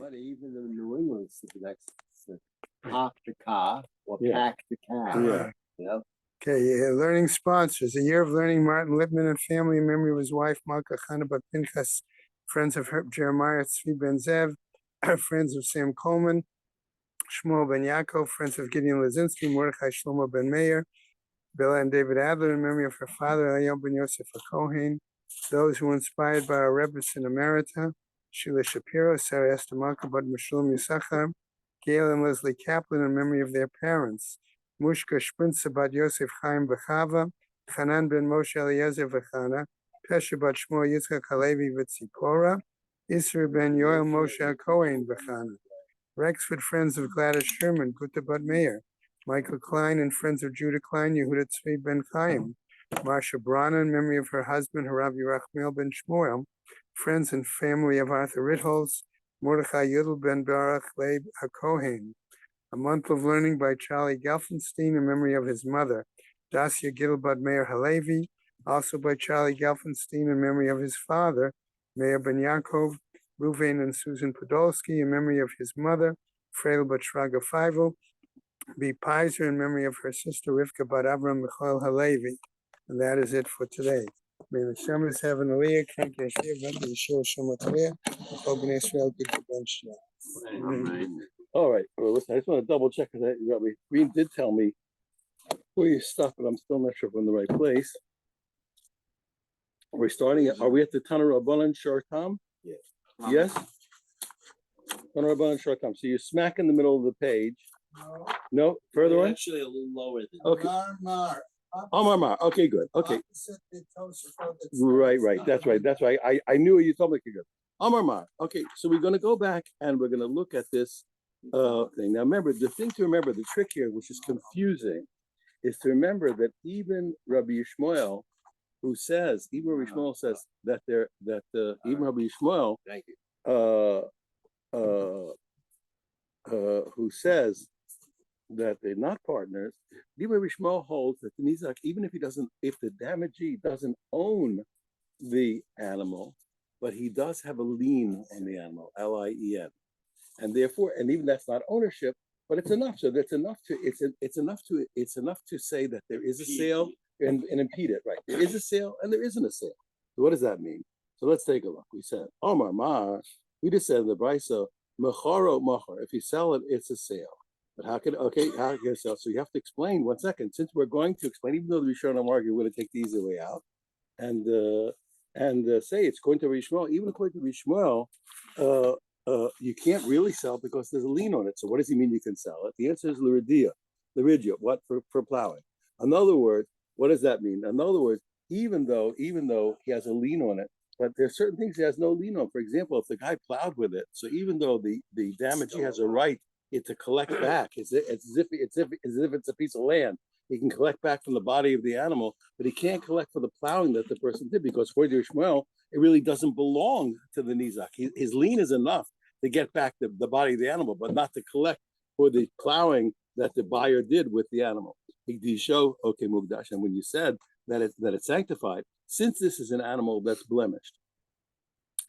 But even in New England, that's park the car or pack the cab. Yeah. You know? Okay, learning sponsors. A year of learning. Martin Lippman and family in memory of his wife, Malka Chanaba Pinchas, friends of Jeremiah Tzvi Ben Zev, friends of Sam Coleman, Shmuel Ben Yaakov, friends of Gideon Lazinski, Mordechai Shlomo Ben Meir, Bella and David Adler in memory of her father, Eliel Ben Yosef Kohen, those who were inspired by our Rebbe's in Emerita, Sheila Shapiro, Sarah Esther Malka, Bud Meshulam Yisachar, Gail and Leslie Kaplan in memory of their parents, Mushka Shprinza Bad Yosef Chaim Bechava, Hanan Ben Moshe Eliezer Vechana, Pesha Bat Shmuel Yitzchak Halevi Vitzipora, Isra Ben Yoel Moshe Cohen Vechana, Rexford Friends of Gladys Sherman, Guta Bat Meir, Michael Klein and Friends of Judah Klein, Yehuda Tzvi Ben Chaim, Marsha Brana in memory of her husband, Harav Yerachmiel Ben Shmuel, friends and family of Arthur Ritholz, Mordechai Yudel Ben Baruch Leib HaKohen. A Month of Learning by Charlie Gelfenstein in memory of his mother, Dacia Gilbad Meir Halevi, also by Charlie Gelfenstein in memory of his father, Meir Ben Yaakov, Ruvain and Susan Podolsky in memory of his mother, Freil Batraga Feivel, B. Pizer in memory of her sister, Rivka Bad Avram Michael Halevi. And that is it for today. May the Shemas have an aliyah, Krank Yashir, Venti Yeshua Shemat Aliyah, Chol B'nai Israel, Good Ben Shia. All right. Well, listen, I just want to double check because Rabbi Green did tell me where you stuck, but I'm still not sure if I'm in the right place. Are we at the Tanur Rabbanan Shor Tam? Yes. Yes? Tanur Rabbanan Shor Tam. So you're smack in the middle of the page. No? Further on? Actually, a little lower than Okay. Mar. Okay, good. Okay. Right. That's right. I knew you told me to go. Mar. Okay, so we're going to go back and we're going to look at this thing. Now, remember, the thing to remember, the trick here, which is confusing, is to remember that even Rabbi Yishmael, who says, that even Rabbi Yishmael, who says that they're not partners, even Rabbi Yishmael holds that the Nizak, even if the damagee doesn't own the animal, but he does have a lien on the animal, Lien, and therefore, and even that's not ownership, but it's enough. So that's enough to say that there is a sale and impede it. Right? There is a sale and there isn't a sale. So what does that mean? So let's take a look. We said Omar Ma. We just said in the Brisa, Mecharo Machar. If you sell it, it's a sale. But how can you sell? So you have to explain. 1 second. Since we're going to explain, even though the Rishon Amar, we're going to take the easy way out, and say it's going to Rishmael. Even according to Rishmael, you can't really sell because there's a lien on it. So what does he mean you can sell it? The answer is Liridia. What for plowing? In other words, what does that mean? In other words, even though he has a lien on it, but there's certain things he has no lien on. For example, if the guy plowed with it, so even though the damagee has a right to collect back, it's as if it's a piece of land. He can collect back from the body of the animal, but he can't collect for the plowing that the person did, because for Ishmael, it really doesn't belong to the Nizak. His lien is enough to get back the body of the animal, but not to collect for the plowing that the buyer did with the animal. He show, okay, Mugdash, and when you said that it's sanctified, since this is an animal that's blemished,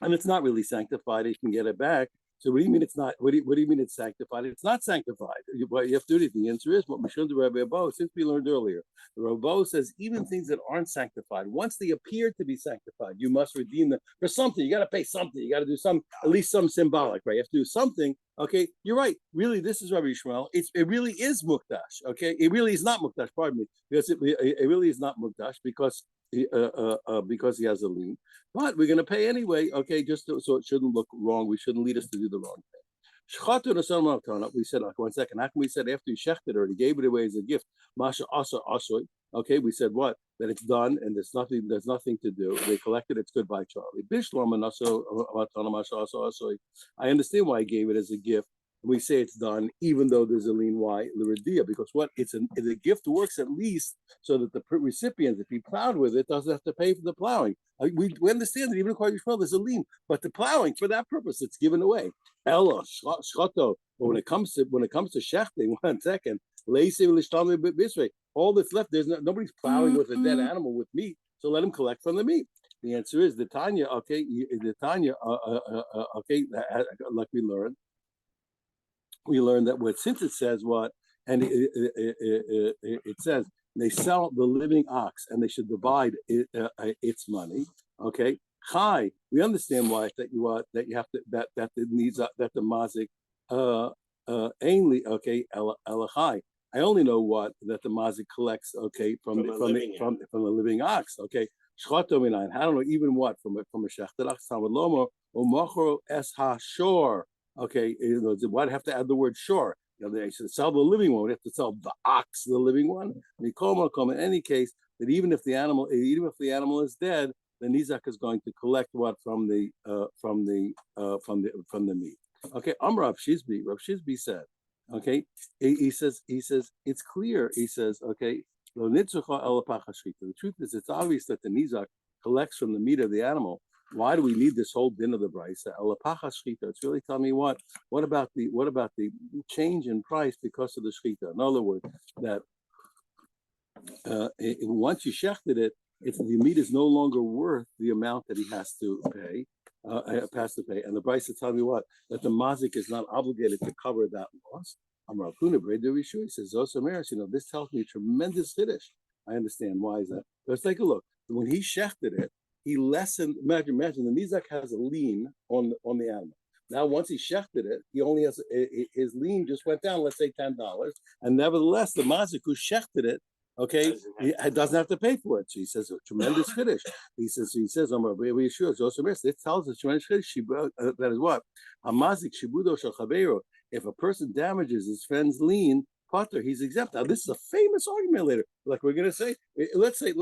and it's not really sanctified, he can get it back. So what do you mean it's not? What do you mean it's sanctified? It's not sanctified. What you have to do, the answer is what Mishun the Rabbi Abba, since we learned earlier. The Rabbi says even things that aren't sanctified, once they appear to be sanctified, you must redeem them for something. You got to pay something. You got to do at least some symbolic, right? You have to do something. Okay, you're right. Really, this is Rabbi Yishmael. It really is mukdash. Okay, it really is not mukdash. Pardon me, because it really is not mukdash because he has a lien. But we're going to pay anyway. Okay, so it shouldn't look wrong. We shouldn't lead us to do the wrong thing. We said, like, 1 second. How come we said after he shechted it or he gave it away as a gift? Masha asa asoy. Okay, we said what? That it's done and there's nothing to do. They collected. It's goodbye, Charlie. I understand why he gave it as a gift. We say it's done, even though there's a lien. Why? L'redia, because what? The gift works at least so that the recipient, if he plowed with it, doesn't have to pay for the plowing. We understand that even according to Yishmael, there's a lien, but the plowing for that purpose, it's given away. Ella shchoto. But when it comes to shechting, 1 second, all that's left, nobody's plowing with a dead animal with meat, so let him collect from the meat. The answer is the Tanya. Okay, the Tanya. Okay, like we learned that what since it says what, and it says they sell the living ox and they should divide its money. Okay, Chai. We understand why that you have to that it needs that the mazik ainly okay elachai. I only know what that the mazik collects okay from the living ox. Okay, shchoto minayin. I don't know even what from a shechterach samalomo or mochro es hashor. Okay, why'd have to add the word shore? They should sell the living one. We have to sell the ox, the living one. In any case, that even if the animal is dead, the nizak is going to collect what from the meat. Okay, Rav Shizbi said, okay, he says it's clear. He says, okay, the truth is it's obvious that the nizak collects from the meat of the animal. Why do we need this whole din of the brisa? It's really telling me what about the change in price because of the shchita? In other words, that once you shechted it, if the meat is no longer worth the amount that he has to pay, and the brisa is telling me what that the mazik is not obligated to cover that loss. He says, this tells me tremendous chiddush. I understand why is that. Let's take a look. When he shechted it, he lessened. Imagine the nizak has a lien on the animal. Now, once he shechted it, he only has his lien just went down. Let's say $10, and nevertheless, the mazik who shechted it, okay, he doesn't have to pay for it. So he says a tremendous chiddush. He says, This tells us tremendous chiddush. That is what a mazik shibudo shel chaveiro. If a person damages his friend's lien, Potter, he's exempt. Now, this is a famous argument later. Like we're going to say, let's say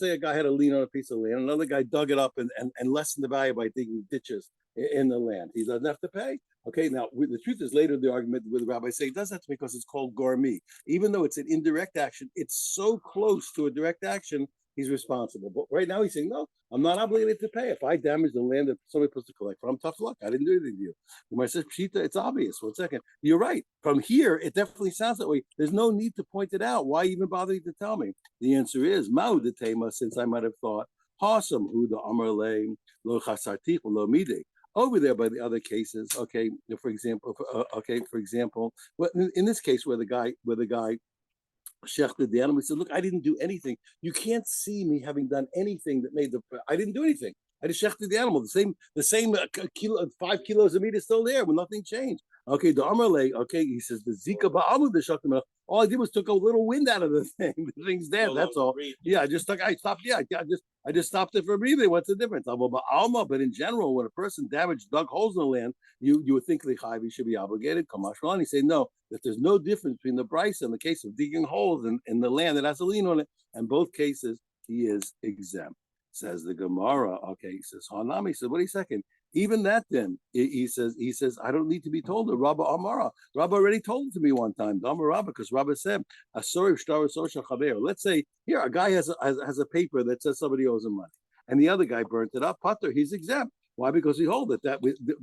a guy had a lien on a piece of land, another guy dug it up and lessened the value by digging ditches in the land. He doesn't have to pay. Okay, now the truth is later the argument with the rabbi say it does have to because it's called gourmet. Even though it's an indirect action, it's so close to a direct action, he's responsible. But right now he's saying, no, I'm not obligated to pay. If I damage the land that somebody's supposed to collect from, tough luck. I didn't do anything to you. When I said Pshita, it's obvious. 1 second. You're right. From here, it definitely sounds that way. There's no need to point it out. Why even bother to tell me? The answer is Mao de Tema, since I might have thought, Hasam, who the Amar Le, Lo Chasartich, Lo Mide. Over there by the other cases, okay, for example, well, in this case where the guy shechted the animal, he said, look, I didn't do anything. You can't see me having done anything that made I didn't do anything. I just shechted the animal. The same kilo, 5 kilos of meat is still there when nothing changed. Okay, the Amarle, okay, he says the Zika Ba'amu the shechted. All I did was took a little wind out of the thing. The thing's dead. That's all. Yeah, I stopped. Yeah, I just stopped it for breathing. What's the difference? But in general, when a person dug holes in the land, you would think the chayvi should be obligated. Kamashmalani say no, that there's no difference between the price and the case of digging holes in the land that has a lien on it. In both cases, he is exempt. Says the Gemara. Okay, he says Hanami. He says, wait a second. Even that then, he says, I don't need to be told. Rabba Amara. Rabba already told it to me one time. Rabba, because Rabba said, let's say here a guy has a paper that says somebody owes him money, and the other guy burnt it up. Potter, he's exempt. Why? Because he hold it.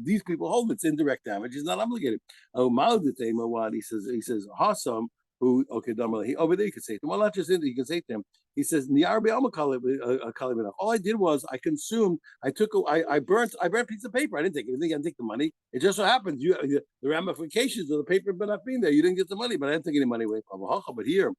These people hold it. It's indirect damage. He's not obligated. Oh, he says Hasam. Who over there you can say to him. Well, not just in you can say to him. He says, all I did was I consumed. I burnt a piece of paper. I didn't take anything. I didn't take the money. It just so happens the ramifications of the paper not being there. You didn't get the money, but I didn't take any money away. But here,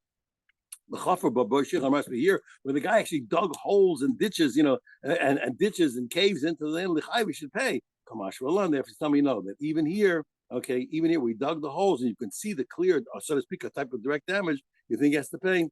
here, where the guy actually dug holes and ditches, and ditches and caves into the land, we should pay. Kamash Roland, therefore, tell me no that even here. Okay, even here we dug the holes and you can see the clear, so to speak, a type of direct damage. You think he has to pay?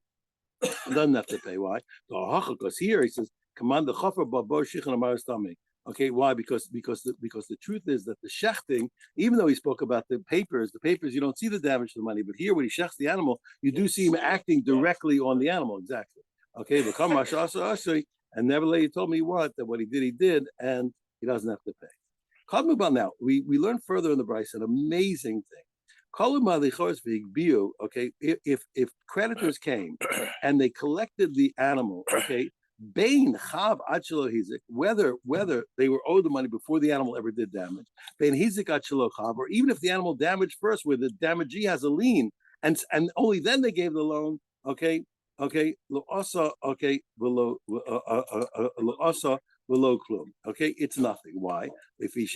Doesn't have to pay. Why? Because here he says, "Command the chafer babo shichan amaris tamei." Okay, why? Because the truth is that the shechting, even though he spoke about the papers you don't see the damage to the money, but here when he shechts the animal, you do see him acting directly on the animal. Exactly. Okay, but come and nevertheless he told me what he did, and he doesn't have to pay. Now, we learn further in the Bryce an amazing thing. Okay, if creditors came and they collected the animal, okay, whether they were owed the money before the animal ever did damage, or even if the animal damaged first, where the damagee has a lien, and only then they gave the loan, okay, below klum. Okay, it's nothing. Why? If he we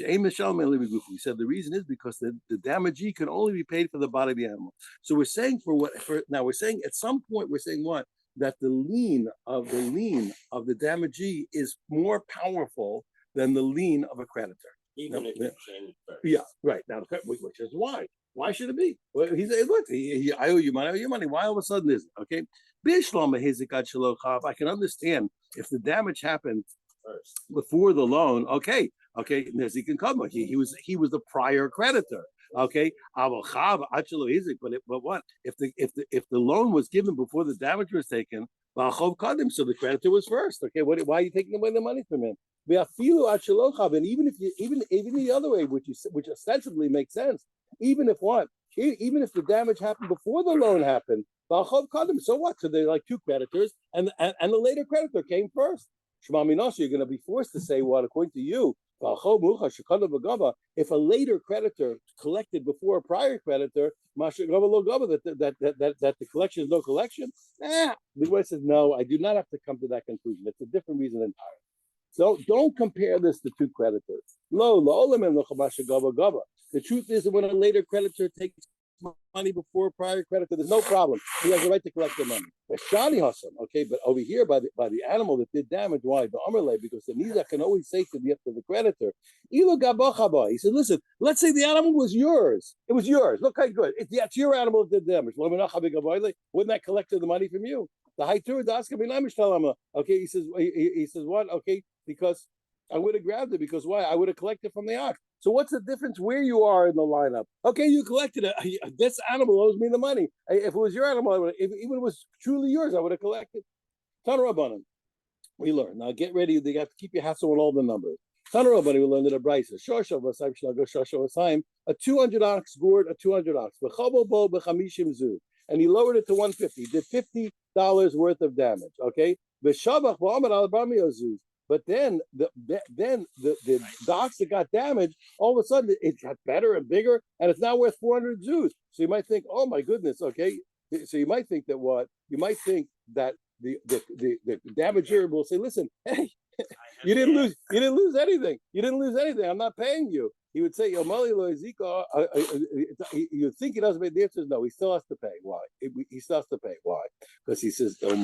said the reason is because the damagee can only be paid for the body of the animal. So we're saying now we're saying at some point we're saying what? That the lien of the damagee is more powerful than the lien of a creditor. Even if you change it first. Yeah, right. Now, which is why? Why should it be? Well, he said, look, I owe you money, I owe you money. Why all of a sudden is it? Okay. I can understand if the damage happened First. before the loan. Okay. He can come. He was the prior creditor. Okay. But what if the loan was given before the damage was taken? So the creditor was first. Okay. Why are you taking away the money from him? And even the other way, which ostensibly makes sense, even if the damage happened before the loan happened, so what? So they're like two creditors, and the later creditor came first. You're going to be forced to say what, according to you, if a later creditor collected before a prior creditor, that the collection is no collection. The Gemara says no. I do not have to come to that conclusion. It's a different reason entirely. So don't compare this to two creditors. The truth is that when a later creditor takes money before a prior creditor, there's no problem. He has the right to collect the money. Okay, but over here by the animal that did damage, why? Because the nizak can always say to the creditor, he said, listen, let's say the animal was yours. It was yours. Look how good. It's your animal that did damage. Wouldn't that collect the money from you? The Haitur Daska. Okay, he says what? Okay, because I would have grabbed it, because why? I would have collected from the ox. So what's the difference where you are in the lineup? Okay, you collected it. This animal owes me the money. If it was your animal, even if it was truly yours, I would have collected. Tanurabanan, we learn. Now get ready. They have to keep your hassle on all the numbers. Tanurabanan, we learned in a brisa. A 200 ox gourd, a 200 ox. And he lowered it to 150. Did $50 worth of damage. Okay. But then the ox that got damaged, all of a sudden it got better and bigger, and it's now worth 400 zuz. So you might think, oh my goodness, okay. So you might think that the damager will say, listen, hey, you didn't lose anything. You didn't lose anything. I'm not paying you. He would say, you think he doesn't pay. The answer is no. He still has to pay. Why? He still has to pay. Why? Because he says, he says,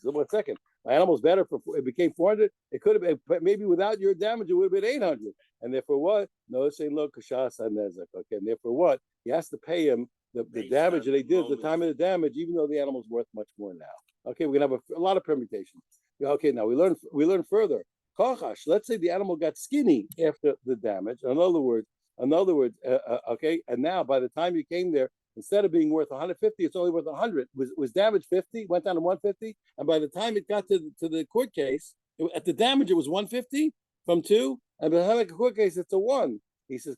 1 second. My animal's better it became 400. It could have been, maybe without your damage, it would have been 800. And therefore what? No, it's saying look, okay, and therefore what? He has to pay him the damage that they did at the time of the damage, even though the animal's worth much more now. Okay, we're gonna have a lot of permutations. Okay, now we learn further. Let's say the animal got skinny after the damage. In other words, okay, and now by the time you came there, instead of being worth 150, it's only worth 100. Was damage 50, went down to 150, and by the time it got to the court case, at the damage it was 150 from 2, and by the time the court case it's a 1. He says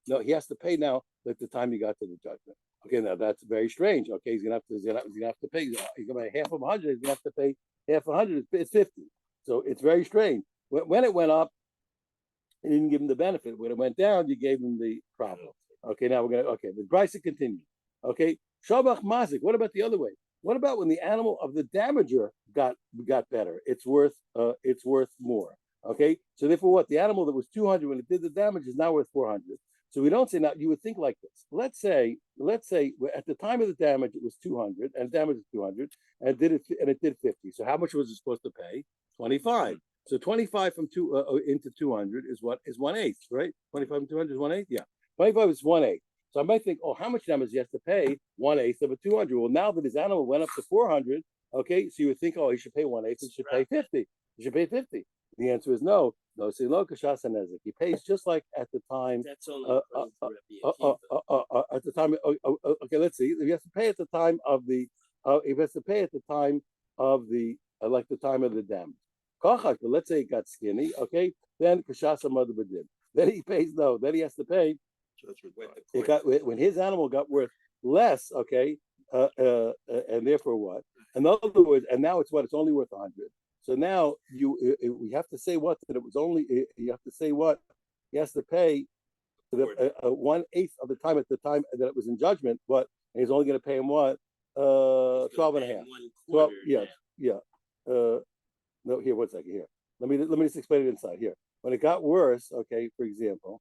no, he has to pay now at the time he got to the judgment. Okay, now that's very strange. Okay, he's gonna have to pay. He's gonna pay half of 100. He's gonna have to pay half of 100. It's 50. So it's very strange. When it went up, you didn't give him the benefit. When it went down, you gave him the problem. Okay, now the Bryson continues. Okay, Shabach Mazik. What about the other way? What about when the animal of the damager got better? It's worth more. Okay, so therefore, what the animal that was 200 when it did the damage is now worth 400. So we don't say now. You would think like this. Let's say at the time of the damage it was 200 and damage is 200 and it did 50. So how much was it supposed to pay? 25. So 25 from into 200 is what? Is 1/8, right? 25 from 200 is 1/8. Yeah, 25 is 1/8. So I might think, oh, how much damage he has to pay? 1/8 of a 200. Well, now that his animal went up to 400, okay, so you would think, oh, he should pay 1/8. He should pay 50. He should pay 50. The answer is no. No, see, lo kashas nezik. He pays just like at the time. That's only at the time. Okay, let's see. He has to pay at the time of the. He has to pay at the time of the like the time of the damage. But let's say it got skinny. Okay, then kashasa mother bedin. Then he pays no. Then he has to pay. When his animal got worth less. Okay, and therefore what? In other words, and now it's what? It's only worth 100. So now we have to say what? That it was only. You have to say what? He has to pay 1/8 of the time at the time that it was in judgment, but he's only going to pay him what? 12 and a half. 12, yeah, yeah. No, here, 1 second. Here, let me just explain it inside. Here, when it got worse, okay. For example,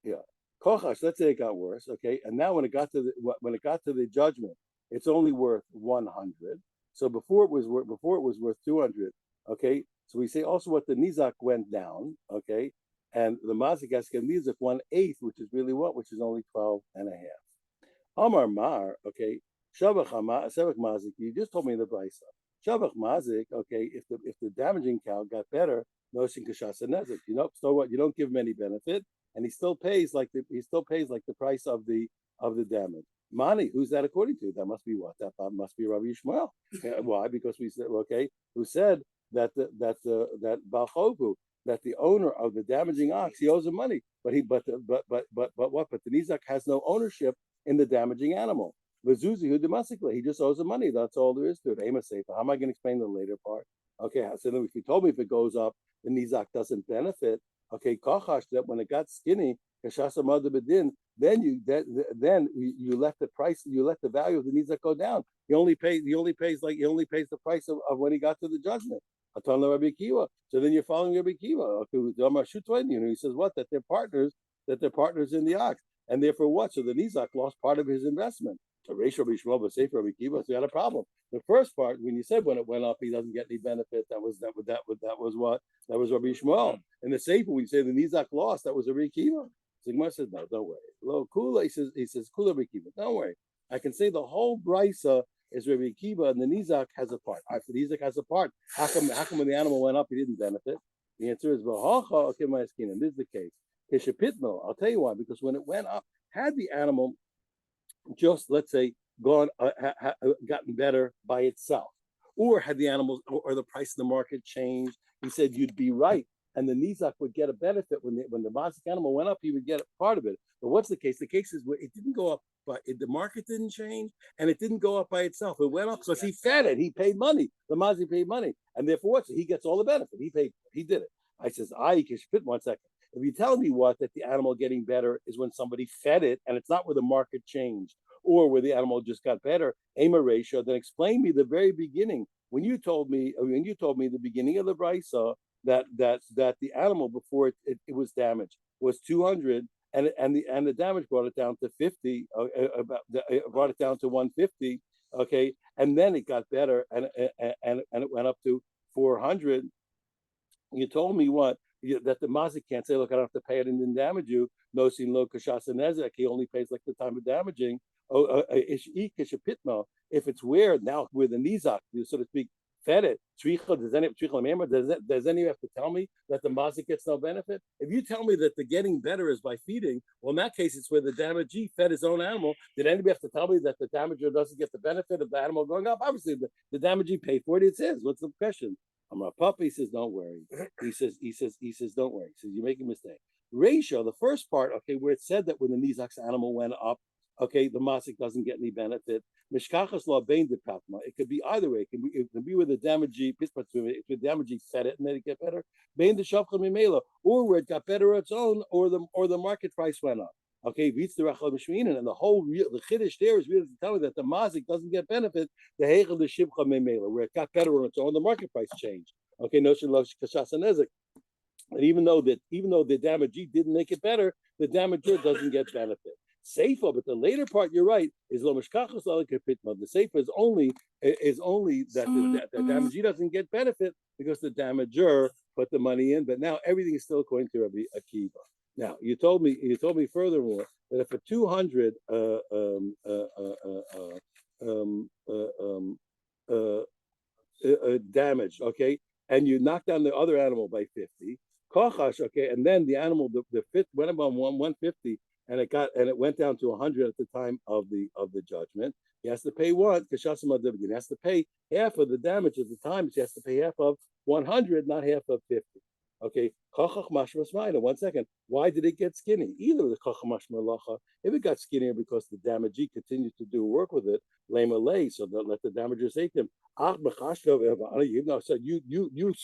yeah, kochash. Let's say it got worse, okay. And now when it got to the judgment, it's only worth 100. So before it was worth 200. Okay. So we say also what the nizak went down, okay, and the mazik has given nizak 1/8, which is really what, which is only 12 and a half. Amar Mar, okay, Shavach Mazik, you just told me in the Brisa. Shavach Mazik, okay, if the damaging cow got better, Noshin Kashasa Nezik. So what? You don't give him any benefit, and he still pays like the price of the damage. Mani, who's that according to? That must be what? That must be Rabbi Yishmael. Why? Because we said, okay, who said that Balchogu, that the owner of the damaging ox, he owes him money, but what? But the Nizak has no ownership in the damaging animal. Vazuzi who domestically, he just owes him money. That's all there is to it. Ema Sefer. How am I going to explain the later part? Okay, so then if you told me if it goes up, the Nizak doesn't benefit. Okay, Kachash, that when it got skinny, Kashasa Mother Bedin, then you let the price, you let the value of the Nizak go down. He only pays the price of when he got to the judgment. So then you're following Rabbi Kiva. He says what? That they're partners in the ox. And therefore what? So the Nizak lost part of his investment. So Reish Rabbi Shmuel, but Sefer Rabbi Kiva, so you had a problem. The first part, when you said when it went up, he doesn't get any benefit. That was what? That was Rabbi Shmuel. In the Sefer, we say the Nizak lost. That was Rabbi Kiva. So Gemara says, no, don't worry. Lo Kula, he says Kula Rabbi Kiva. Don't worry. I can say the whole Brisa is Rabbi Kiva, and the Nizak has a part. If the Nizak has a part, how come when the animal went up, he didn't benefit? The answer is V'hacha. Okay, my skin, and this is the case. Keshepitno, I'll tell you why. Because when it went up, had the animal just, let's say, gotten better by itself, or had the animals or the price of the market changed, he said you'd be right, and the Nizak would get a benefit when the basic animal went up, he would get a part of it. But what's the case? The case is where it didn't go up, but the market didn't change, and it didn't go up by itself. It went up because he fed it. He paid money. The Mazi paid money, and therefore what? So he gets all the benefit. He did it. I says, I can fit 1 second. If you tell me that the animal getting better is when somebody fed it, and it's not where the market changed or where the animal just got better, Ema ratio, then explain me the very beginning when you told me the beginning of the Brisa that the animal before it was damaged was 200, and the damage brought it down to 50, brought it down to 150, okay, and then it got better and it went up to 400. You told me what? That the mazik can't say, look, I don't have to pay it and didn't damage you. No, sin lo kashasa nezek. He only pays like the time of damaging. If it's where now the nizak, so to speak, fed it. Does any have to tell me that the mazik gets no benefit? If you tell me that the getting better is by feeding, well, in that case, it's where the damagee fed his own animal. Did anybody have to tell me that the damager doesn't get the benefit of the animal going up? Obviously, the damagee paid for it. It says, what's the question? I'm a puppy. He says, don't worry. He says, don't worry. He says, you're making a mistake. Ratio, the first part, okay, where it said that when the nizak's animal went up, okay, the masik doesn't get any benefit. Mishkachas la bein de patma. It could be either way. It can be where the damagee, if the damagee fed it and then it get better, bein de shavcha mimela, or where it got better on its own, or the market price went up. Okay, beats the rachel mishminin, and the chiddush there is really to tell me that the mazik doesn't get benefit. The heichel the shivcha memela, where it got better on its own, the market price changed. Okay, no shalosh kashas nezik. And even though the damagee didn't make it better, the damager doesn't get benefit. Seifa, but the later part, you're right, is lo mishkachos la kapitma. The seifa is only that the damagee doesn't get benefit because the damager put the money in. But now everything is still according to Rabbi Akiva. Now you told me furthermore that if a 200 damaged, okay, and you knock down the other animal by 50, kochash, okay, and then the animal the fifth went above 150, and it went down to 100 at the time of the judgment. He has to pay what? He has to pay half of the damage at the time. He has to pay half of 100, not half of 50. Okay, 1 second. Why did it get skinny? Either the if it got skinnier because the damagee continued to do work with it, lay, so let the damager say to him, so you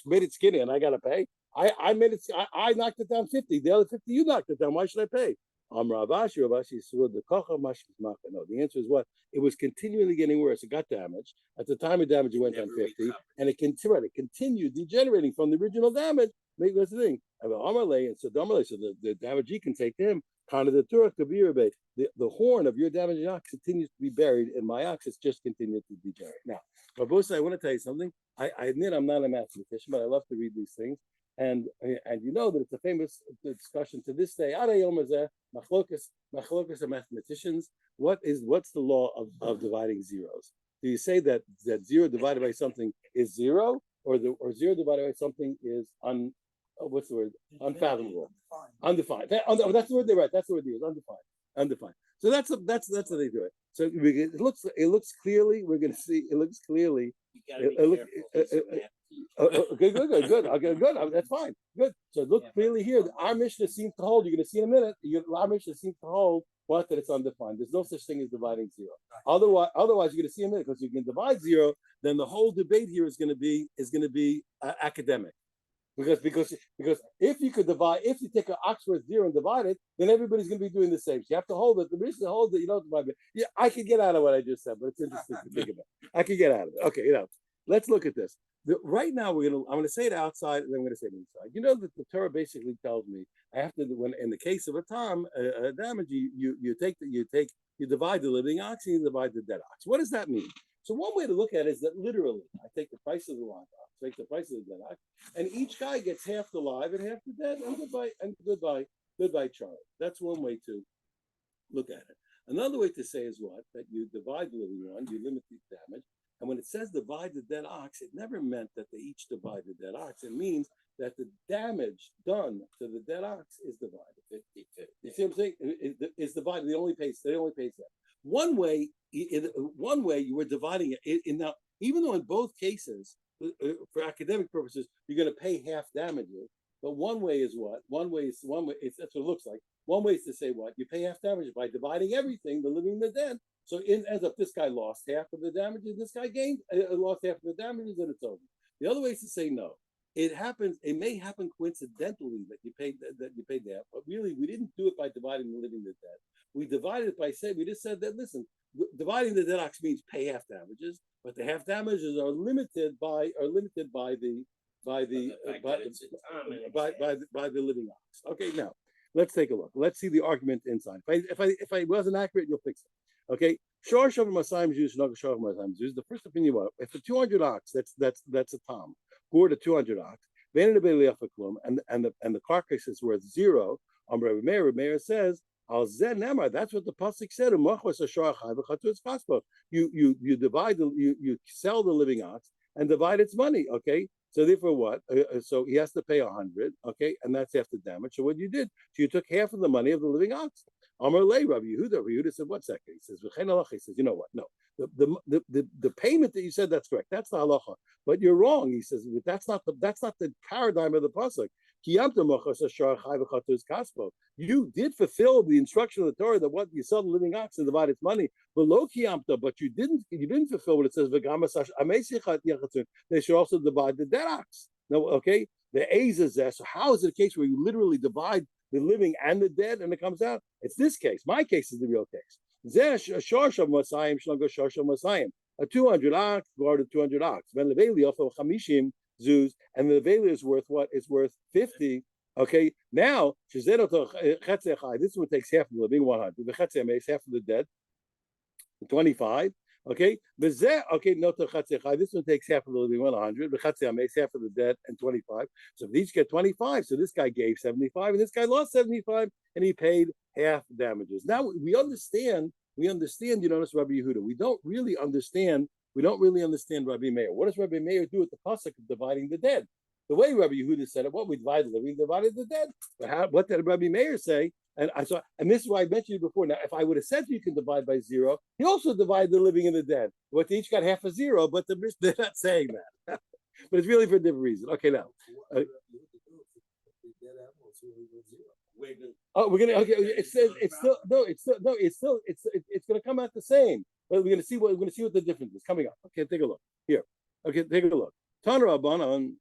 made it skinny and I gotta pay. I made it. I knocked it down 50. The other 50 you knocked it down. Why should I pay? Rav Ashi said the kocha mashkis macha. No, the answer is what? It was continually getting worse. It got damaged. At the time of damage, it went on 50, and it continued degenerating from the original damage. Maybe that's the thing. And so the damagee can take to him. Kind of the turk the horn of your damaging ox continues to be buried in my ox. It's just continued to degenerate. Now, Rabosa, I want to tell you something. I admit I'm not a mathematician, but I love to read these things. And you know that it's a famous discussion to this day. Machlokas of mathematicians. What's the law of dividing zeros? Do you say that zero divided by something is zero, or zero divided by something is what's the word? Unfathomable, undefined. That's the word they write. That's the word they use. Undefined. So that's how they do it. So it looks clearly. We're going to see. It looks clearly. Good. Okay, good. That's fine. Good. So look clearly here. Our Mishnah seems to hold. You're going to see in a minute. Our Mishnah seems to hold what, that it's undefined. There's no such thing as dividing zero. Otherwise, you're going to see in a minute, because you can divide zero. Then the whole debate here is going to be academic. Because if you take an ox worth zero and divide it, then everybody's going to be doing the same. So you have to hold it. The Mishnah holds that you don't divide it. Yeah, I could get out of what I just said, but it's interesting to think about. I could get out of it. Okay, let's look at this. Right now, I'm going to say it outside, and then I'm going to say it inside. You know that the Torah basically tells me I have to, when in the case of a damage, you divide the living ox and you divide the dead ox. What does that mean? So one way to look at it is that literally, I take the price of the live ox, take the price of the dead ox, and each guy gets half the live and half the dead, and goodbye, Charlie. That's one way to look at it. Another way to say is what? That you divide the living one, you limit the damage. And when it says divide the dead ox, it never meant that they each divide the dead ox. It means that the damage done to the dead ox is divided. 50-50. You see what I'm saying? It's divided. They only pays that. One way you were dividing it. Now, even though in both cases, for academic purposes, you're going to pay half damages. But one way is what? That's what it looks like. One way is to say what? You pay half damages by dividing everything, the living and the dead. So it ends up this guy lost half of the damages, this guy gained lost half of the damages, and it's over. The other way is to say no. It may happen coincidentally that you paid that, but really we didn't do it by dividing the living and the dead. We divided it by we just said that, listen, dividing the dead ox means pay half damages, but the half damages are limited by the living ox. Okay, now let's take a look. Let's see the argument inside. If I wasn't accurate, you'll fix it. Okay, Shor Shav Masayim Jews, Naga Shav Masayim Jews. The first opinion was if the 200 ox, that's a tom, or the 200 ox, and the carcass is worth zero. Rabbi Meir says, that's what the pasuk said. You divide you sell the living ox and divide its money. Okay, so therefore what? So he has to pay 100. Okay, and that's half the damage. So what you did? So you took half of the money of the living ox. Amar lei Rabbi Yehuda said, what's that? He says, he says, you know what? No, the payment that you said, that's correct. That's the halacha. But you're wrong. He says, that's not the paradigm of the pasuk. You did fulfill the instruction of the Torah that what you sell the living ox and divide its money. But you didn't fulfill what it says. They should also divide the dead ox. No, okay. The A's is there. So how is it a case where you literally divide the living and the dead, and it comes out? It's this case. My case is the real case. A 200 ox, go to 200 ox. And the Leveli is worth what? It's worth 50. Okay, now this one takes half of the living, 100. The half of the dead, 25. Okay, this one takes half of the living, 100. The half of the dead, and 25. So if each get 25, so this guy gave 75, and this guy lost 75, and he paid half damages. Now we understand. You notice Rabbi Yehuda. We don't really understand Rabbi Meir. What does Rabbi Meir do with the pasuk of dividing the dead? The way Rabbi Yehuda said it, what we divide the living, divided the dead. But what did Rabbi Meir say? And this is why I mentioned you before. Now, if I would have said you can divide by zero, he also divided the living and the dead. But they each got half a zero, but they're not saying that. But it's really for a different reason. Okay, now. We're gonna. Okay, it's gonna come out the same. But we're gonna see what the difference is coming up. Okay, take a look here. Okay, take a look. Tana Rabbanan,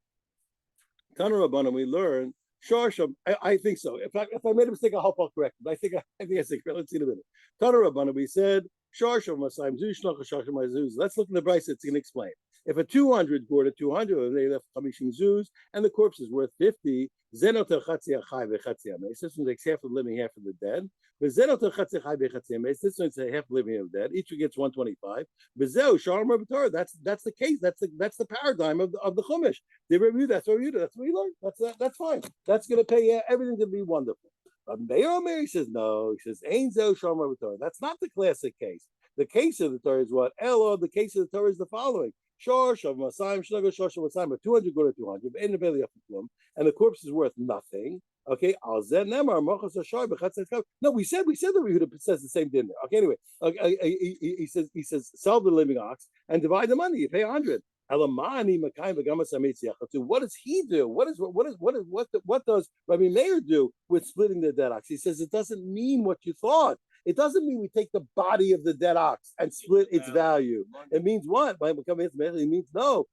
we learn Shorsham. I think so. If I made a mistake, I'll correct it. But I think I say correct. Let's see in a minute. Tana Rabbana, we said Shorsham Masayim Zuz Shnach Shorsham Zuz. Let's look in the Bryce. It's going to explain. If a 200 gored a 200, they left Chamishim Zuz, and the corpse is worth 50. Zenot Chatzi Achai Vechatzi Ames. This one takes half of the living, half of the dead. But Zenot Chatzi Achai Vechatzi Ames. This one's half living, half dead. Each one gets 125. Bezeu Shalom Rabbator. That's the case. That's the paradigm of the Chumash. They review that's what we learned. That's fine. That's going to pay everything to be wonderful. But Mary says no. He says Ein Zeu Shalom Rabbator. That's not the classic case. The case of the Torah is what? Elo, the case of the Torah is the following. Shorsh of Masayim, Shnago Shorsh of Masayim, but 200 go to 200, and the corpse is worth nothing. Okay, no, we said that Yehuda says the same thing. Okay, anyway, he says sell the living ox and divide the money. You pay 100. What does he do? What does Rabbi Meir do with splitting the dead ox? He says it doesn't mean what you thought. It doesn't mean we take the body of the dead ox and split its value. It means what? It means no.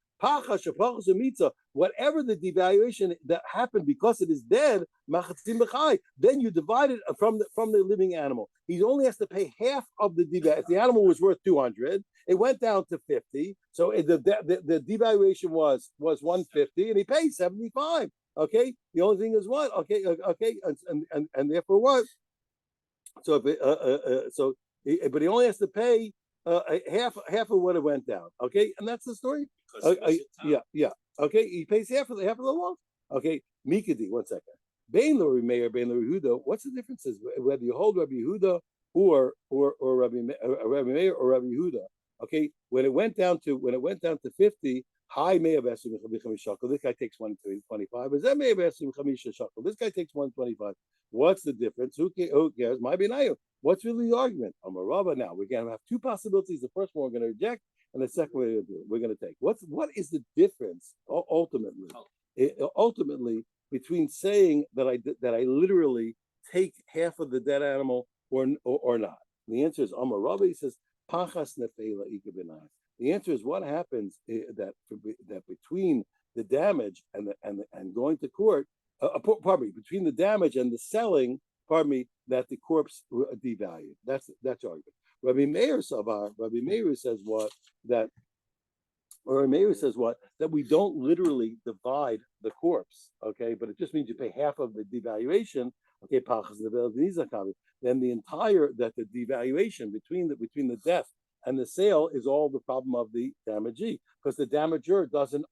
Whatever the devaluation that happened because it is dead, then you divide it from the living animal. He only has to pay half of the devaluation. If the animal was worth 200, it went down to 50. So the devaluation was 150, and he paid 75. Okay, the only thing is what? Okay, and therefore what? So but he only has to pay half of what it went down. Okay, and that's the story. Yeah. Okay, he pays half of the loss. Okay, Mikadi. 1 second. Bein Lori Meir, Bein Lori Yehuda. What's the difference? Is whether you hold Rabbi Yehuda or Rabbi Meir or Rabbi Yehuda. Okay, when it went down to 50. High may have asked him this guy takes 125. But that may have asked him this guy takes 125. What's the difference? Who cares? My benayu. What's really the argument? I'm a rabbi now. We're gonna have two possibilities. The first one we're gonna reject, and the second one we're gonna take. What is the difference ultimately? Ultimately, between saying that I literally take half of the dead animal or not? The answer is I'm a rabbi. He says pachas nefela ikabenai. The answer is what happens that between the damage and going to court, between the damage and the selling, that the corpse devalued. That's argument. Rabbi Meir says that we don't literally divide the corpse, okay, but it just means you pay half of the devaluation. Okay, then the devaluation between the death and the sale is all the problem of the damagee, because the damager doesn't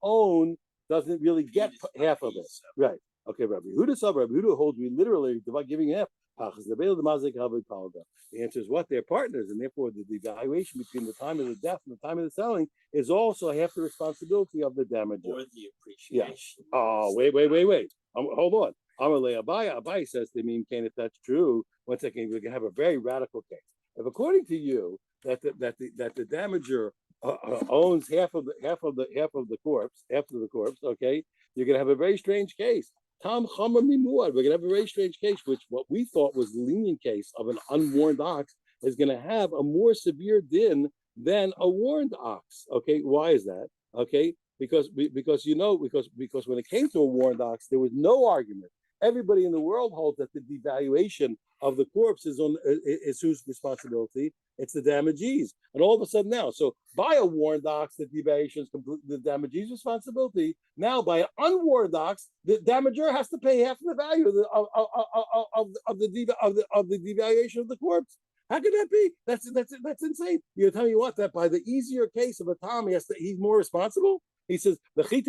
really get half of it. Right. Okay, Rabbi Yehuda holds we literally divide giving half. The answer is what? They're partners, and therefore the devaluation between the time of the death and the time of the selling is also half the responsibility of the damager. Or the appreciation. Yeah. Oh, wait. Hold on. Amalei Abai says to me, if that's true, 1 second, we can have a very radical case. If according to you that the damager owns half of the corpse, okay, you're gonna have a very strange case. We're gonna have a very strange case, which what we thought was the lenient case of an unwarned ox is gonna have a more severe din than a warned ox. Okay, why is that? Okay, because when it came to a warned ox, there was no argument. Everybody in the world holds that the devaluation of the corpse is whose responsibility? It's the damagees. And all of a sudden now, so by a warned ox, the devaluation is the damagee's responsibility. Now, by an unwarned ox, the damager has to pay half of the value of the devaluation of the corpse. How could that be? That's insane. You're telling me what? That by the easier case of a Tom, he's more responsible? He says, and if you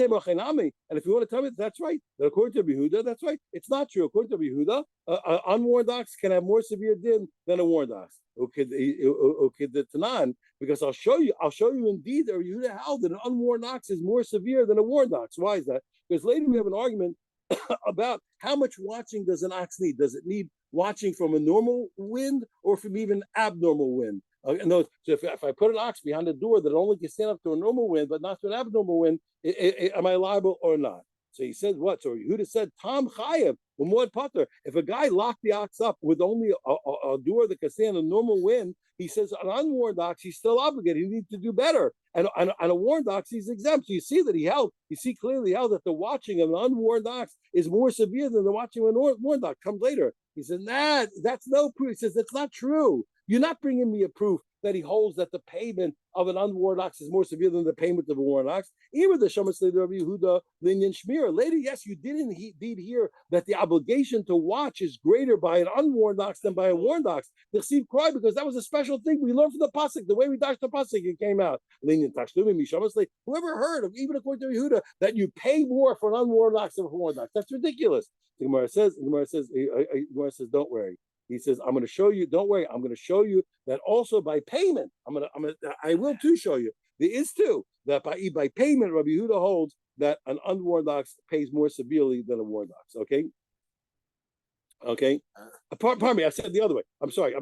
want to tell me that's right, that according to Yehuda, that's right. It's not true. According to Yehuda, an unwarned ox can have more severe din than a warned ox. Okay, the Tanan, because I'll show you indeed that Yehuda held that an unwarned ox is more severe than a warned ox. Why is that? Because later we have an argument about how much watching does an ox need. Does it need watching from a normal wind or from even abnormal wind? So if I put an ox behind a door that only can stand up to a normal wind, but not to an abnormal wind, am I liable or not? So he said what? So Yehuda said, Tam Chayev, Umod Potter. If a guy locked the ox up with only a door that can stand a normal wind, he says an unwarned ox, he's still obligated. He needs to do better. And a warned ox, he's exempt. So you see that you see clearly how that the watching of an unwarned ox is more severe than the watching of a warned ox. Comes later. He says, nah, that's no proof. He says, that's not true. You're not bringing me a proof that he holds that the payment of an unwarned ox is more severe than the payment of a warned ox. Even the Shema Sleder of Yehuda, Linyan Shmir. Later, yes, you did indeed hear that the obligation to watch is greater by an unwarned ox than by a warned ox. The Chsiv cried because that was a special thing we learned from the pasuk. The way we dashed the pasuk, it came out. Linyan Tashlumi Mishama Sleder. Whoever heard of, even according to Yehuda, that you pay more for an unwarned ox than for a warned ox? That's ridiculous. The Gemara says, don't worry. He says, I'm going to show you, don't worry, I'm going to show you that also by payment, I will too show you. There is too, that by payment, Rabbi Yehuda holds that an unwarned ox pays more severely than a warned ox, okay? Okay? Pardon me, I said the other way. I'm sorry.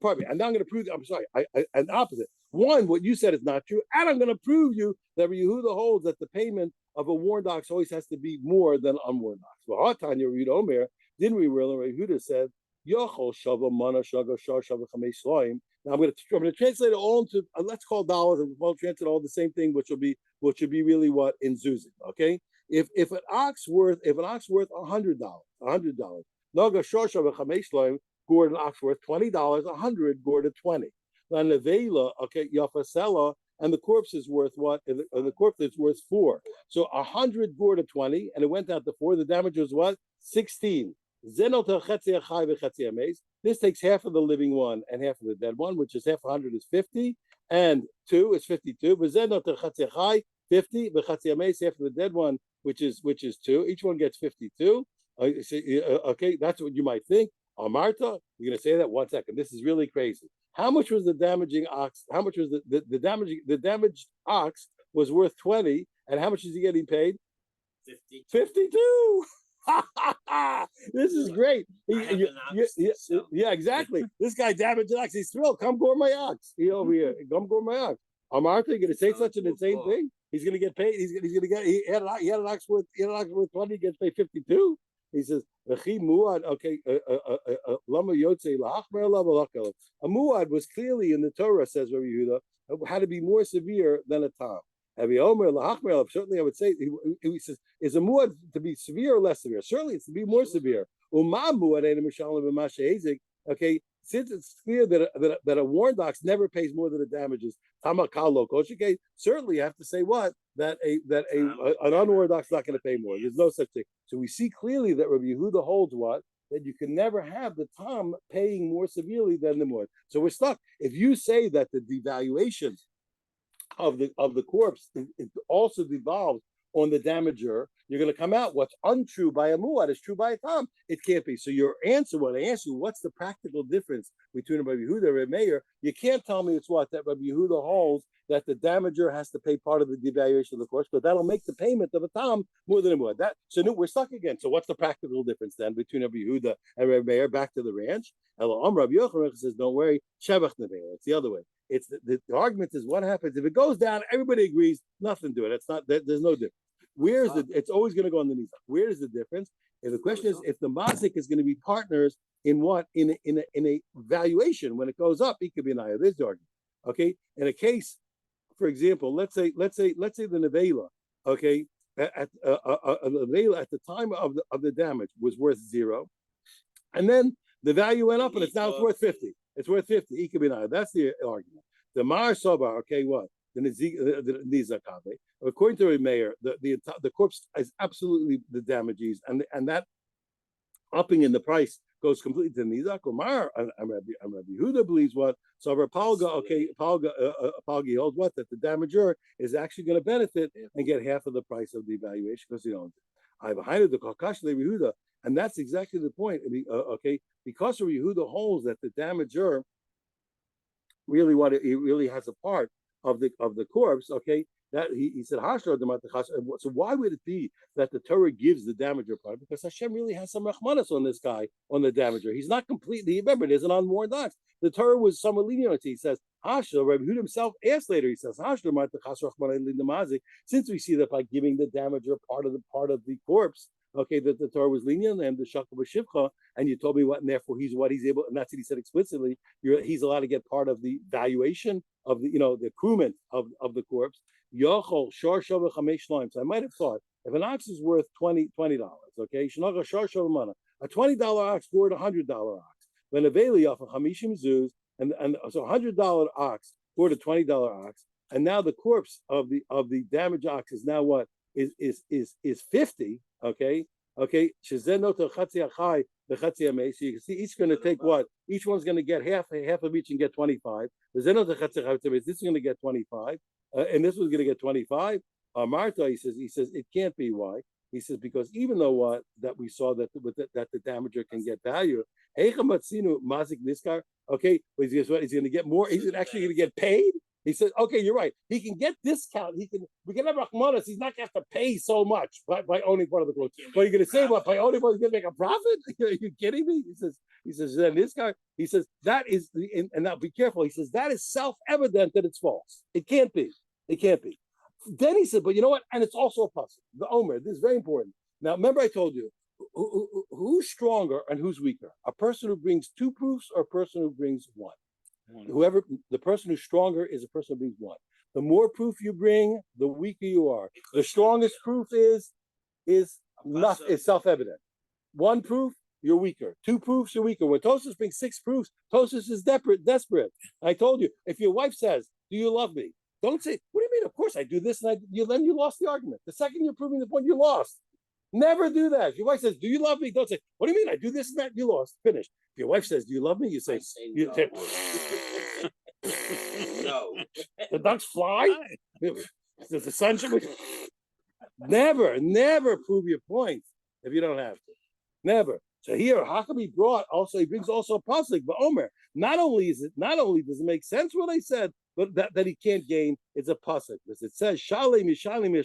Pardon me, and now I'm going to prove, I'm sorry, an opposite. One, what you said is not true, and I'm going to prove you that Rabbi Yehuda holds that the payment of a warned ox always has to be more than an unwarned ox. Well, our Tanya, Rabbi Omer, didn't we really? Rabbi Yehuda said, Yochol shava mana shaga shar shava chamesh shloim. Now I'm going to translate it all into let's call dollars and we'll translate all the same thing, which should be really what in Zuzim. Okay, if an ox worth $100, naga shar shava chamesh shloim, gored an ox worth $20, 100 gored at 20. Now nevela, okay, yafasela, and the corpse is worth what? And the corpse is worth 4. So 100 gored at 20, and it went out to 4. The damage was what? 16. This takes half of the living one and half of the dead one, which is half 100 is 50, and 2 is 52. 50, half of the dead one, which is 2. Each one gets 52. Okay, that's what you might think. Marta, you're going to say that 1 second. This is really crazy. How much was the damaging ox? How much was the damaged ox was worth 20, and how much is he getting paid? 52. This is great. Yeah, exactly. This guy damaged an ox. He's thrilled. Come gore my ox. He over here. Come gore my ox. Amartha, you're going to say such an insane thing? He's going to get paid. He had an ox worth 20. He gets paid 52. He says, okay, lama yotze lahachmer lama lakel. A muad was clearly in the Torah, says Rabbi Yehuda, had to be more severe than a tam. Certainly, I would say he says, is a muad to be severe or less severe? Certainly, it's to be more severe. Okay, since it's clear that a warned ox never pays more than it damages, certainly you have to say what that an unwarned ox is not going to pay more. There's no such thing. So we see clearly that Rabbi Yehuda holds what that you can never have the tam paying more severely than the muad. So we're stuck. If you say that the devaluation of the corpse it also devolves on the damager, you're going to come out what's untrue by a muad is true by a tam. It can't be. So your answer, when I ask you, what's the practical difference between Rabbi Yehuda and Rabbi Meir? You can't tell me it's what that Rabbi Yehuda holds that the damager has to pay part of the devaluation of the corpse, but that'll make the payment of a tam more than a muad. So we're stuck again. So what's the practical difference then between Rabbi Yehuda and Rabbi Meir? Back to the ranch. Rabbi Yochanan says, don't worry, shevach nevela. It's the other way. It's the argument is what happens if it goes down. Everybody agrees, nothing to it. It's not. There's no difference. Where's it's always going to go on the knees. Where is the difference? If the question is if the mazik is going to be partners in what in a valuation when it goes up, he could be an ayah. There's the argument. Okay, in a case, for example, let's say the nevela, okay, at nevela at the time of the damage was worth 0, and then the value went up and it's now worth 50. It's worth 50. He could be an ayah. That's the argument. The mar sobar, okay, what? The nizakabe. According to Rabbi Meir, the corpse is absolutely the damages, and that upping in the price goes completely to nizak. Omar, and Rabbi Yehuda believes what? So Palga, okay, Palga holds what? That the damager is actually going to benefit and get half of the price of the evaluation because he owns it. I behind the Kakash Rabbi Yehuda, and that's exactly the point. Okay, because Rabbi Yehuda holds that the damager really has a part of the corpse, okay, That he said, so why would it be that the Torah gives the damager part? Because Hashem really has some rachmanis on this guy, on the damager. He's not completely, remember, it isn't unwarned ox. The Torah was somewhat lenient. He says, Hashel, Rabbi Yehuda himself asked later, he says, since we see that by giving the damager part of the corpse, okay, that the Torah was lenient and the shakal b'shivcha, and you told me what, and therefore he's able, and that's what he said explicitly. He's allowed to get part of the valuation of the, the accruement of the corpse. Yochol shor shova chamesh shloim. So I might have thought if an ox is worth $20, okay, shnoga shor shova mana, a $20 ox worth $100 ox. When a veli off a chamishim zuz, and so $100 ox worth a $20 ox, and now the corpse of the damaged ox is now what is 50, okay. Shezenot chatzi achai bechatzi amei. So you can see each going to take what? Each one's going to get half of each and get 25. This is going to get 25. And this was going to get 25. Marta, he says it can't be. Why? He says because even though that we saw that the damager can get value, mazik niskar. Okay, but he's going to get more. He's actually going to get paid. He says, okay, you're right. He can get discount. We can have rachmanis. He's not going to have to pay so much by owning part of the clothes. But you're going to say what? By owning part, he's going to make a profit? Are you kidding me? He says, then this guy, he says, that is, and now be careful. He says, that is self-evident that it's false. It can't be. It can't be. Then he said, but you know what? And it's also a puzzle. The Omer, this is very important. Now, remember I told you, who's stronger and who's weaker? A person who brings two proofs or a person who brings one? The person who's stronger is a person who brings one. The more proof you bring, the weaker you are. The strongest proof is self-evident. One proof, you're weaker. Two proofs, you're weaker. When Tosfos brings 6 proofs, Tosfos is desperate. I told you, if your wife says, "Do you love me?" Don't say, "What do you mean? Of course I do this," and then you lost the argument. The second you're proving the point, you lost. Never do that. If your wife says, "Do you love me?" Don't say, "What do you mean? I do this and that." You lost. Finished. If your wife says, "Do you love me?" You say no. No. The ducks fly. Does the sun show? Never prove your point if you don't have to. Never. So here, Huckabee he brings also a pasuk, but Omer. Not only does it make sense what I said, but that he can't gain, it's a pasuk. Because it says, Shalim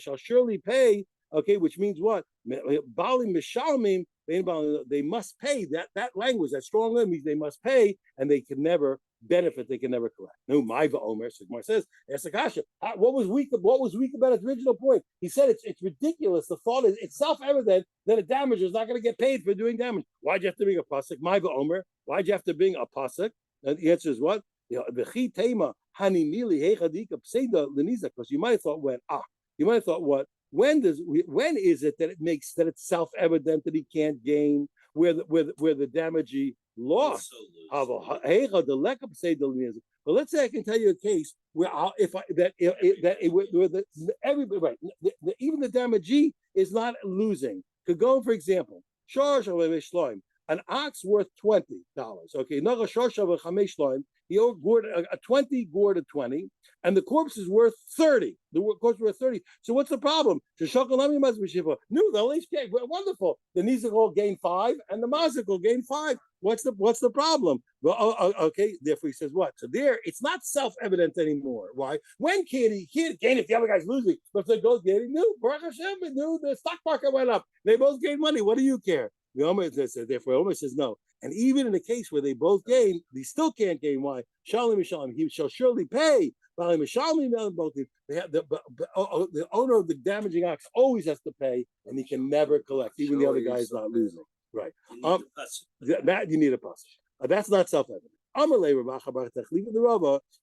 shall surely pay, okay, which means what? Balim mishalmim, they must pay. That language, that strong language, they must pay, and they can never benefit, they can never collect. No, my Omer says, Esakasha, what was weak about his original point? He said it's ridiculous. The thought is it's self-evident that a damager is not going to get paid for doing damage. Why'd you have to bring a pasuk? My Omer, why'd you have to bring a pasuk? And the answer is what? Because you might have thought what? When is it that it's self-evident that he can't gain where the damagee lost? But let's say I can tell you a case where everybody, right, even the damagee is not losing. Could go, for example, an ox worth $20. Okay, he gored a 20, gored a 20, and the corpse is worth 30. The corpse is worth 30. So what's the problem? No, the only wonderful. The Nizak will gain 5, and the Mazik will gain 5. What's the problem? Well, okay, therefore he says what? So there, it's not self-evident anymore. Why? When can he gain if the other guy's losing? But if they both gain, Baruch Hashem, the stock market went up. They both gain money. What do you care? Therefore, Omer says no. And even in a case where they both gain, they still can't gain. Why? Shalim, he shall surely pay. The owner of the damaging ox always has to pay, and he can never collect. Even the other guy is not losing. Right. That you need a pasuk. That's not self-evident.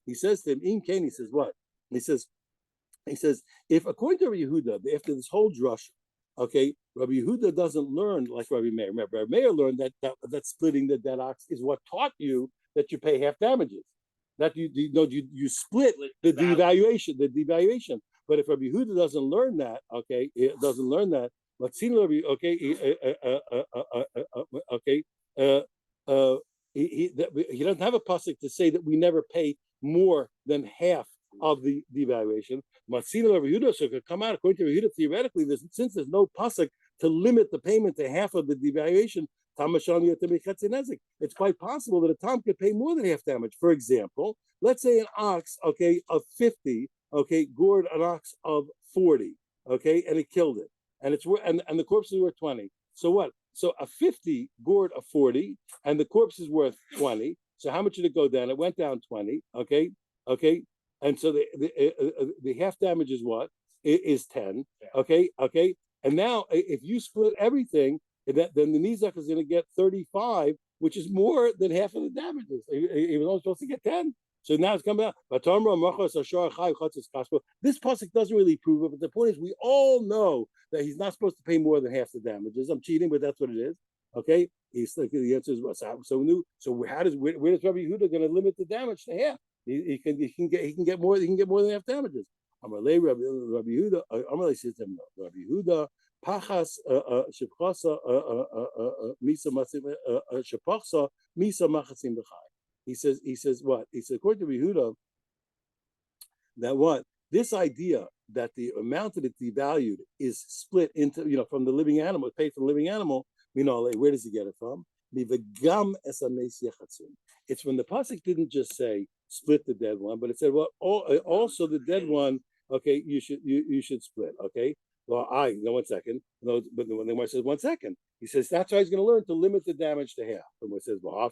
He says to him, in Cain, he says what? He says, if according to Rabbi Yehuda, after this whole drush, okay, Rabbi Yehuda doesn't learn like Rabbi Meir. Remember, Rabbi Meir learned that splitting the dead ox is what taught you that you pay half damages. That you split the devaluation. But if Rabbi Yehuda doesn't learn that, okay, he doesn't learn that. But he doesn't have a pasuk to say that we never pay more than half of the devaluation. Matzino Rabbi Yehuda, so it could come out according to Rabbi Yehuda theoretically. Since there's no pasuk to limit the payment to half of the devaluation, it's quite possible that a Tom could pay more than half damage. For example, let's say an ox, okay, of 50, okay, gored an ox of 40, okay, and it killed it, and it's and the corpse is worth 20. So what? So a 50 gored a 40, and the corpse is worth 20. So how much did it go down? It went down 20. Okay, okay, and so the half damage is what? It is 10. Okay, okay, and now if you split everything, then the Nizak is going to get 35, which is more than half of the damages. He was only supposed to get 10. So now it's coming out. This pasuk doesn't really prove it, but the point is, we all know that he's not supposed to pay more than half the damages. I'm cheating, but that's what it is. Okay, he's like the answer is so how does where does Rabbi Yehuda going to limit the damage to half? He can get more than half damages. Amalei Rabbi Yehuda. Amalei says to him, Rabbi Yehuda. Pachas shepchasa misa shepachsa misa machasim b'chai. He says what? He says according to Yehuda that what this idea that the amount that it's devalued is split into from the living animal, paid from the living animal. Where does he get it from? It's when the pasuk didn't just say split the dead one, but it said also the dead one. Okay, you should split. Okay. Well, no, 1 second. No, but when the Gemara says 1 second, he says that's how he's going to learn to limit the damage to half. And it says, well, 1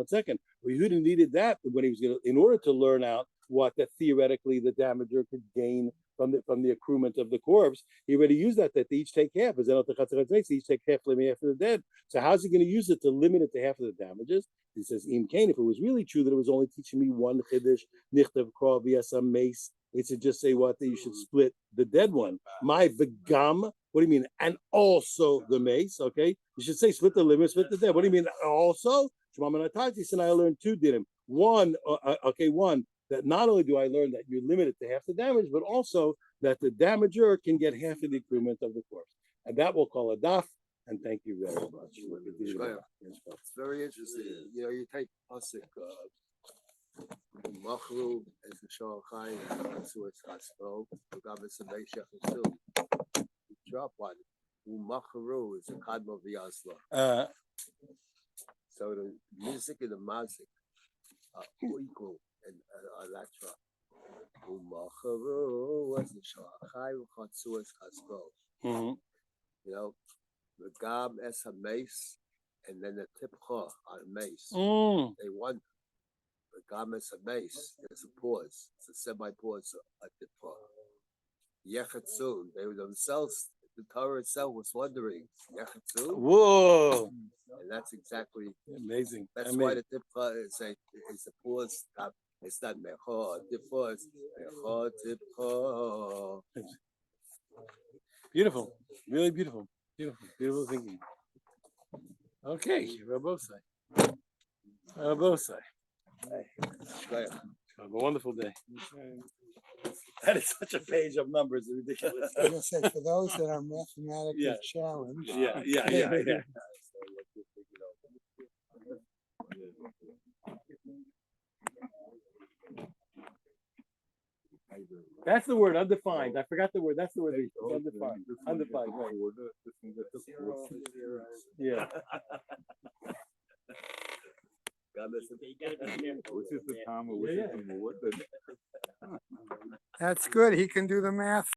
second. Yehuda needed that when he was in order to learn out what that theoretically the damager could gain from the accruement of the corpse. He already used that they each take half. They each take half of the dead. So how's he going to use it to limit it to half of the damages? He says, Im Kain, if it was really true that it was only teaching me one chiddush, nichtav krav v'yasa mace, it should just say that you should split the dead one. My v'gam, what do you mean? And also the mace, okay? You should say split the limb, split the dead. What do you mean? Also, and I learned 2 dinim. One, that not only do I learn that you're limited to half the damage, but also that the damager can get half of the accruement of the corpse. And that we'll call a daf. And thank you very much. It's very interesting. You take pasuk. Machru as the Shorachai, so it's Haspel. You got this in Beishach too. Drop one. Machru is a kadmo v'yasla. So the music and the mazik are equal in Alatra. Machru as the Shorachai, so it's Haspel. The gam as a mace, and then the tipcha on mace. They wonder. The gam as a mace. There's a pause. It's a semi-pause at the part. Yechatzun. They themselves. The Torah itself was wondering. Yechatzun. Whoa! And that's exactly amazing. That's why the tipcha is a pause. It's not mecha. Tipcha is mecha tipcha. Beautiful. Really beautiful. Beautiful thinking. Okay, Rabosai. Have a wonderful day. That is such a page of numbers, it's ridiculous. I was gonna say, for those that are mathematically challenged. Yeah. That's the word, undefined. I forgot the word. That's the word. Undefined. Undefined, right. Yeah. That's good. He can do the math.